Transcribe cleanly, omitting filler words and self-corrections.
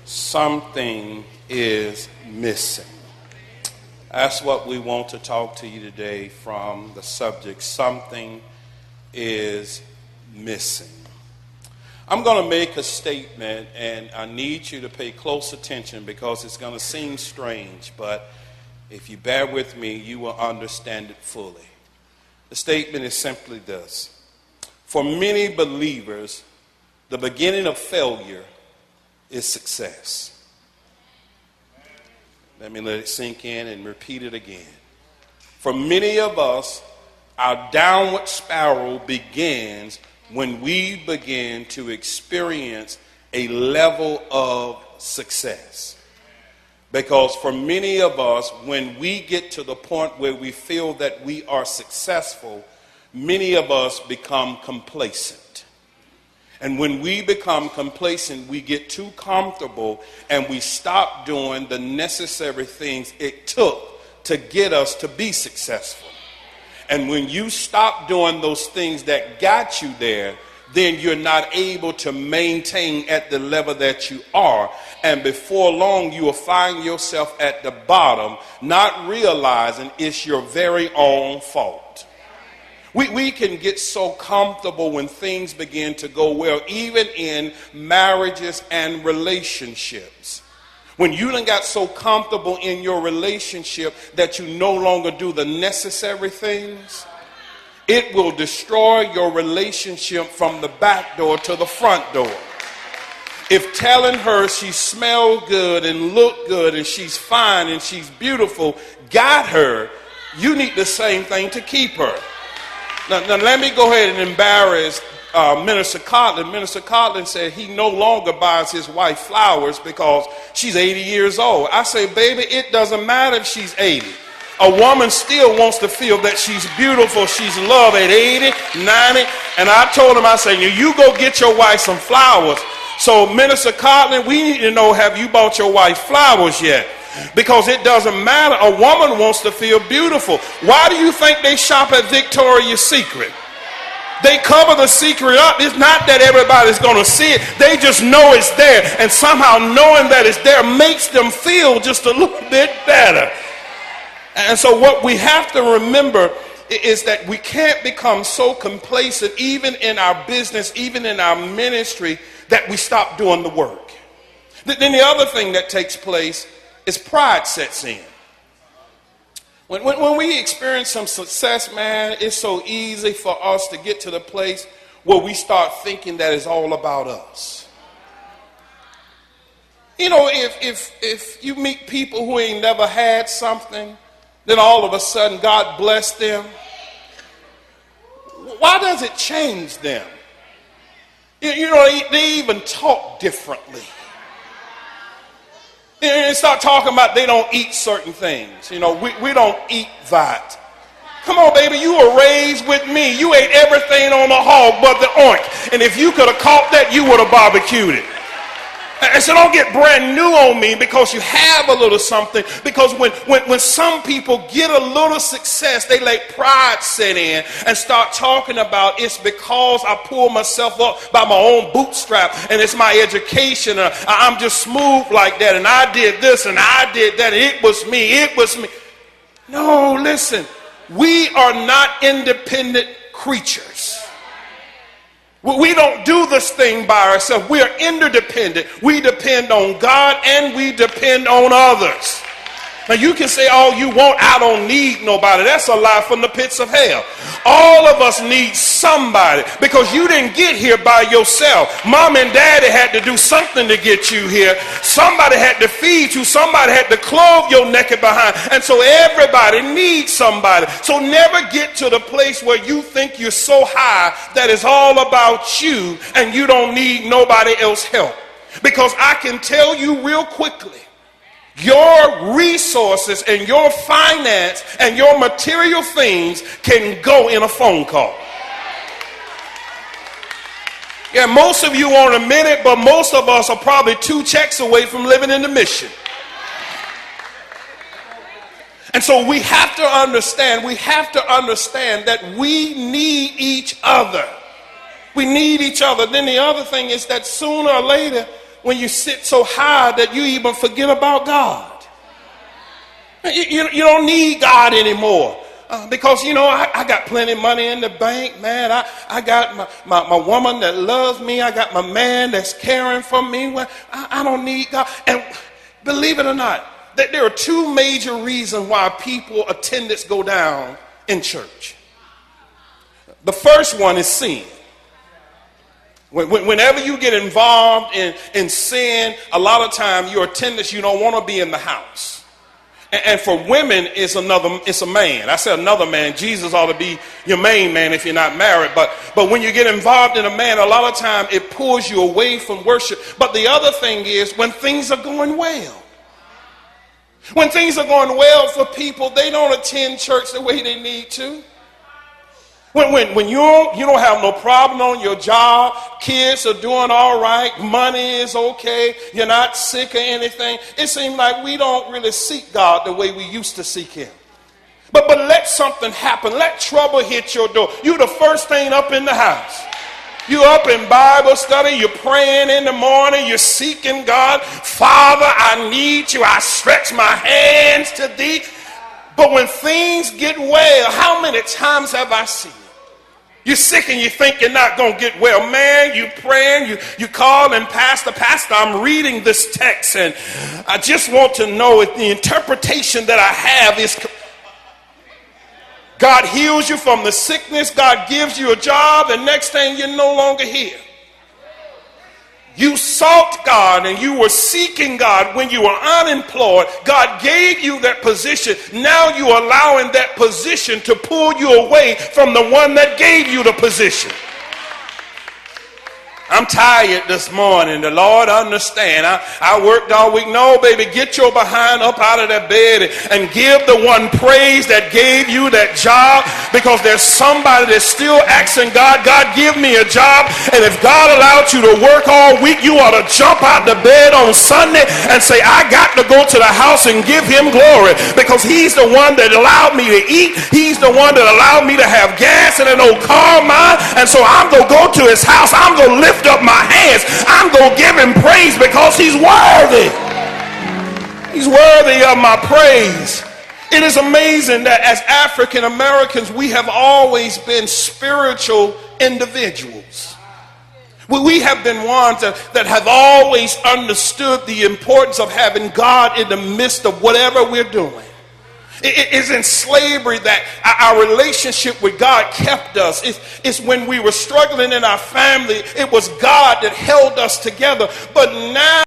Something is missing. That's what we want to talk to you today from the subject, something is missing. I'm going to make a statement, and I need you to pay close attention because it's going to seem strange, but if you bear with me, you will understand it fully. The statement is simply this. For many believers, the beginning of failure is success. Let me let it sink in and repeat it again. For many of us, our downward spiral begins when we begin to experience a level of success. Because for many of us, when we get to the point where we feel that we are successful, many of us become complacent. And when we become complacent, we get too comfortable and we stop doing the necessary things it took to get us to be successful. And when you stop doing those things that got you there, then you're not able to maintain at the level that you are. And before long, you will find yourself at the bottom, not realizing it's your very own fault. We can get so comfortable when things begin to go well, even in marriages and relationships. When you done got so comfortable in your relationship that you no longer do the necessary things, it will destroy your relationship from the back door to the front door. If telling her she smelled good and looked good and she's fine and she's beautiful got her, you need the same thing to keep her. Now let me go ahead and embarrass Minister Cotlin. Minister Cotlin said he no longer buys his wife flowers because she's 80 years old. I say, baby, it doesn't matter if she's 80. A woman still wants to feel that she's beautiful, she's loved at 80, 90. And I told him, I said, you go get your wife some flowers. So Minister Cotlin, we need to know, have you bought your wife flowers yet? Because it doesn't matter. A woman wants to feel beautiful. Why do you think they shop at Victoria's Secret? They cover the secret up. It's not that everybody's going to see it. They just know it's there. And somehow knowing that it's there makes them feel just a little bit better. And so what we have to remember is that we can't become so complacent, even in our business, even in our ministry, that we stop doing the work. Then the other thing that takes place is pride sets in. When we experience some success, man, it's so easy for us to get to the place where we start thinking that it's all about us. You know, if you meet people who ain't never had something, then all of a sudden God bless them. Why does it change them? You know, they even talk differently. And start talking about they don't eat certain things. You know, we don't eat that. Come on, baby, you were raised with me. You ate everything on the hog but the oink. And if you could have caught that, you would have barbecued it. And so don't get brand new on me because you have a little something. Because when some people get a little success, they let pride set in and start talking about it's because I pull myself up by my own bootstrap and it's my education. I'm just smooth like that and I did this and I did that. It was me. No, listen. We are not independent creatures. We don't do this thing by ourselves. We are interdependent. We depend on God and we depend on others. Now you can say all you want, I don't need nobody. That's a lie from the pits of hell. All of us need somebody because you didn't get here by yourself. Mom and daddy had to do something to get you here. Somebody had to feed you. Somebody had to clothe your naked behind. And so everybody needs somebody. So never get to the place where you think you're so high that it's all about you and you don't need nobody else's help. Because I can tell you real quickly, your resources and your finance and your material things can go in a phone call. Yeah, most of you won't admit it, but most of us are probably 2 checks away from living in the mission. And so we have to understand that we need each other. We need each other. Then the other thing is that sooner or later, when you sit so high that you even forget about God. You don't need God anymore. Because, I got plenty of money in the bank, man. I got my woman that loves me. I got my man that's caring for me. Well, I don't need God. And believe it or not, that there are two major reasons why people attendance go down in church. The first one is sin. Whenever you get involved in sin, a lot of time your attendance, you don't want to be in the house. And for women, it's a man. I said another man. Jesus ought to be your main man if you're not married. But when you get involved in a man, a lot of time it pulls you away from worship. But the other thing is when things are going well. When things are going well for people, they don't attend church the way they need to. When you don't have no problem on your job, kids are doing all right, money is okay, you're not sick or anything, it seems like we don't really seek God the way we used to seek him. But let something happen, let trouble hit your door. You the first thing up in the house. You up in Bible study, you're praying in the morning, you're seeking God. Father, I need you, I stretch my hands to thee. But when things get well, how many times have I seen it? You're sick and you think you're not going to get well. Man, you praying, you call and pastor, I'm reading this text and I just want to know if the interpretation that I have is God heals you from the sickness, God gives you a job, and next thing you're no longer here. You sought God and you were seeking God when you were unemployed. God gave you that position. Now you're allowing that position to pull you away from the one that gave you the position. I'm tired this morning. The Lord understand. I worked all week. No, baby, get your behind up out of that bed and give the one praise that gave you that job, because there's somebody that's still asking God, God, give me a job. And if God allowed you to work all week, you ought to jump out the bed on Sunday and say, I got to go to the house and give him glory, because he's the one that allowed me to eat. He's the one that allowed me to have gas and an old car of mine. And so I'm going to go to his house. I'm going to lift up my hands. I'm going to give him praise because he's worthy. He's worthy of my praise. It is amazing that as African Americans, we have always been spiritual individuals. We have been ones that have always understood the importance of having God in the midst of whatever we're doing. It is in slavery that our relationship with God kept us. It's when we were struggling in our family, it was God that held us together. But now